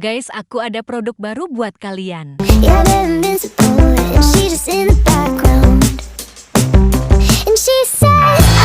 Guys, aku ada produk baru buat kalian. Yeah, they're invincible, and she just in the background. And she says